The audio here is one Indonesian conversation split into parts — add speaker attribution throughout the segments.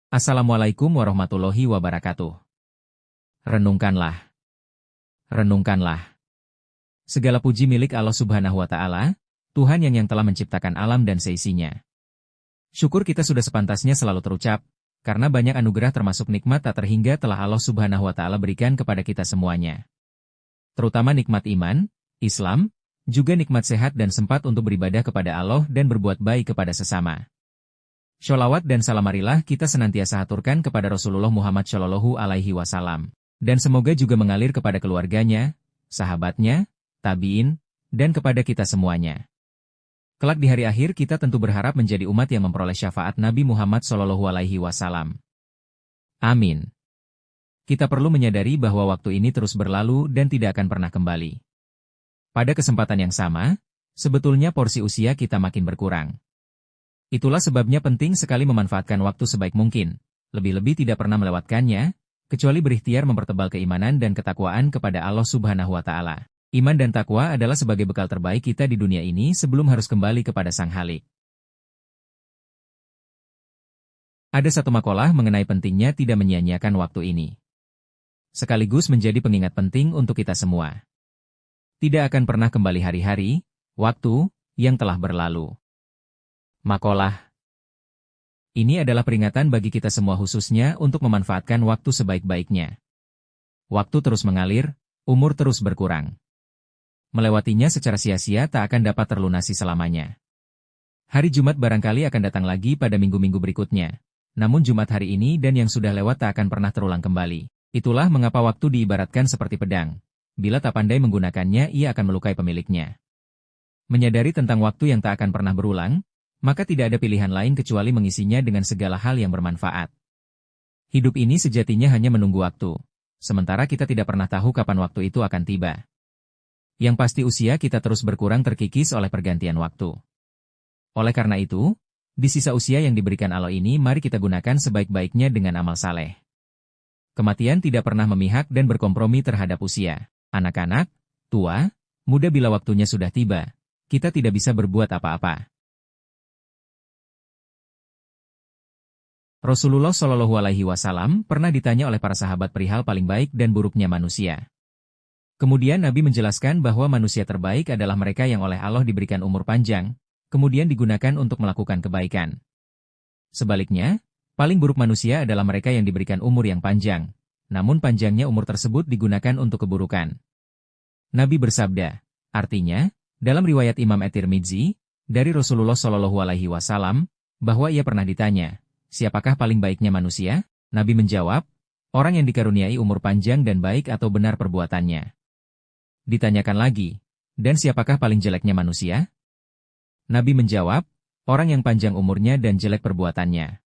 Speaker 1: Assalamualaikum warahmatullahi wabarakatuh. Renungkanlah. Renungkanlah. Segala puji milik Allah Subhanahu wa Ta'ala, Tuhan yang telah menciptakan alam dan seisinya. Syukur kita sudah sepantasnya selalu terucap, karena banyak anugerah termasuk nikmat tak terhingga telah Allah Subhanahu wa Ta'ala berikan kepada kita semuanya. Terutama nikmat iman, Islam, juga nikmat sehat dan sempat untuk beribadah kepada Allah dan berbuat baik kepada sesama. Sholawat dan salam marilah kita senantiasa haturkan kepada Rasulullah Muhammad Shallallahu Alaihi Wasallam, dan semoga juga mengalir kepada keluarganya, sahabatnya, tabiin, dan kepada kita semuanya. Kelak di hari akhir kita tentu berharap menjadi umat yang memperoleh syafaat Nabi Muhammad Shallallahu Alaihi Wasallam. Amin. Kita perlu menyadari bahwa waktu ini terus berlalu dan tidak akan pernah kembali. Pada kesempatan yang sama, sebetulnya porsi usia kita makin berkurang. Itulah sebabnya penting sekali memanfaatkan waktu sebaik mungkin, lebih-lebih tidak pernah melewatkannya, kecuali berikhtiar mempertebal keimanan dan ketakwaan kepada Allah Subhanahu wa Ta'ala. Iman dan takwa adalah sebagai bekal terbaik kita di dunia ini sebelum harus kembali kepada Sang Khalik. Ada satu makalah mengenai pentingnya tidak menyia-nyiakan waktu ini. Sekaligus menjadi pengingat penting untuk kita semua. Tidak akan pernah kembali hari-hari, waktu, yang telah berlalu. Makalah ini adalah peringatan bagi kita semua khususnya untuk memanfaatkan waktu sebaik-baiknya. Waktu terus mengalir, umur terus berkurang. Melewatinya secara sia-sia tak akan dapat terlunasi selamanya. Hari Jumat barangkali akan datang lagi pada minggu-minggu berikutnya. Namun Jumat hari ini dan yang sudah lewat tak akan pernah terulang kembali. Itulah mengapa waktu diibaratkan seperti pedang. Bila tak pandai menggunakannya ia akan melukai pemiliknya. Menyadari tentang waktu yang tak akan pernah berulang, maka tidak ada pilihan lain kecuali mengisinya dengan segala hal yang bermanfaat. Hidup ini sejatinya hanya menunggu waktu, sementara kita tidak pernah tahu kapan waktu itu akan tiba. Yang pasti usia kita terus berkurang terkikis oleh pergantian waktu. Oleh karena itu, di sisa usia yang diberikan Allah ini mari kita gunakan sebaik-baiknya dengan amal saleh. Kematian tidak pernah memihak dan berkompromi terhadap usia. Anak-anak, tua, muda bila waktunya sudah tiba, kita tidak bisa berbuat apa-apa. Rasulullah Shallallahu Alaihi Wasallam pernah ditanya oleh para sahabat perihal paling baik dan buruknya manusia. Kemudian Nabi menjelaskan bahwa manusia terbaik adalah mereka yang oleh Allah diberikan umur panjang, kemudian digunakan untuk melakukan kebaikan. Sebaliknya, paling buruk manusia adalah mereka yang diberikan umur yang panjang, namun panjangnya umur tersebut digunakan untuk keburukan. Nabi bersabda, artinya, dalam riwayat Imam At-Tirmidzi, dari Rasulullah Shallallahu Alaihi Wasallam, bahwa ia pernah ditanya, siapakah paling baiknya manusia? Nabi menjawab, orang yang dikaruniai umur panjang dan baik atau benar perbuatannya. Ditanyakan lagi, dan siapakah paling jeleknya manusia? Nabi menjawab, orang yang panjang umurnya dan jelek perbuatannya.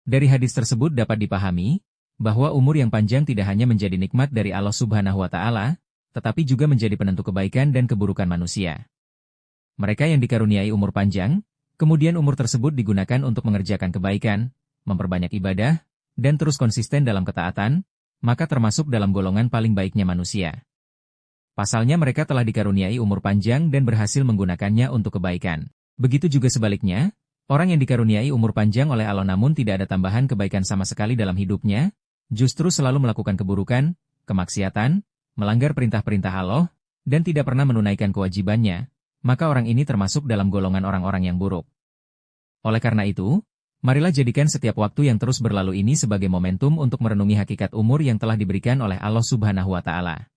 Speaker 1: Dari hadis tersebut dapat dipahami, bahwa umur yang panjang tidak hanya menjadi nikmat dari Allah Subhanahu wa Ta'ala, tetapi juga menjadi penentu kebaikan dan keburukan manusia. Mereka yang dikaruniai umur panjang, kemudian umur tersebut digunakan untuk mengerjakan kebaikan, memperbanyak ibadah, dan terus konsisten dalam ketaatan, maka termasuk dalam golongan paling baiknya manusia. Pasalnya mereka telah dikaruniai umur panjang dan berhasil menggunakannya untuk kebaikan. Begitu juga sebaliknya, orang yang dikaruniai umur panjang oleh Allah namun tidak ada tambahan kebaikan sama sekali dalam hidupnya, justru selalu melakukan keburukan, kemaksiatan, melanggar perintah-perintah Allah, dan tidak pernah menunaikan kewajibannya, maka orang ini termasuk dalam golongan orang-orang yang buruk. Oleh karena itu, marilah jadikan setiap waktu yang terus berlalu ini sebagai momentum untuk merenungi hakikat umur yang telah diberikan oleh Allah Subhanahu wa Ta'ala.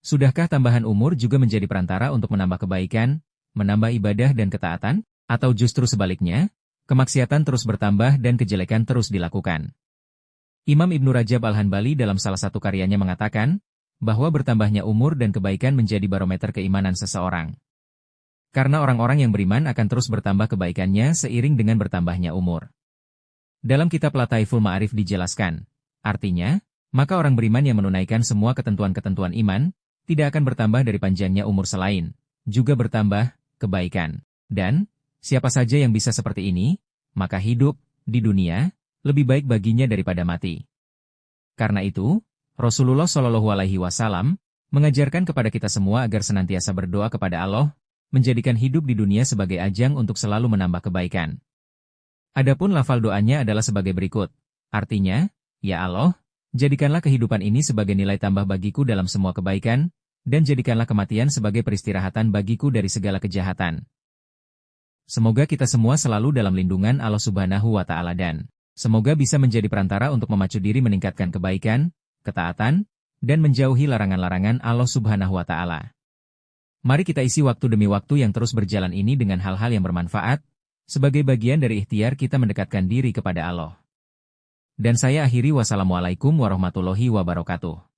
Speaker 1: Sudahkah tambahan umur juga menjadi perantara untuk menambah kebaikan, menambah ibadah dan ketaatan, atau justru sebaliknya, kemaksiatan terus bertambah dan kejelekan terus dilakukan? Imam Ibnu Rajab Al-Hanbali dalam salah satu karyanya mengatakan, bahwa bertambahnya umur dan kebaikan menjadi barometer keimanan seseorang. Karena orang-orang yang beriman akan terus bertambah kebaikannya seiring dengan bertambahnya umur. Dalam kitab Lataiful Ma'arif dijelaskan, artinya, maka orang beriman yang menunaikan semua ketentuan-ketentuan iman, tidak akan bertambah dari panjangnya umur selain, juga bertambah kebaikan. Dan, siapa saja yang bisa seperti ini, maka hidup, di dunia, lebih baik baginya daripada mati. Karena itu, Rasulullah Shallallahu Alaihi Wasallam mengajarkan kepada kita semua agar senantiasa berdoa kepada Allah, menjadikan hidup di dunia sebagai ajang untuk selalu menambah kebaikan. Adapun lafal doanya adalah sebagai berikut. Artinya, Ya Allah, jadikanlah kehidupan ini sebagai nilai tambah bagiku dalam semua kebaikan, dan jadikanlah kematian sebagai peristirahatan bagiku dari segala kejahatan. Semoga kita semua selalu dalam lindungan Allah Subhanahu wa Ta'ala dan semoga bisa menjadi perantara untuk memacu diri meningkatkan kebaikan, ketaatan, dan menjauhi larangan-larangan Allah Subhanahu wa Ta'ala. Mari kita isi waktu demi waktu yang terus berjalan ini dengan hal-hal yang bermanfaat, sebagai bagian dari ikhtiar kita mendekatkan diri kepada Allah. Dan saya akhiri, wassalamualaikum warahmatullahi wabarakatuh.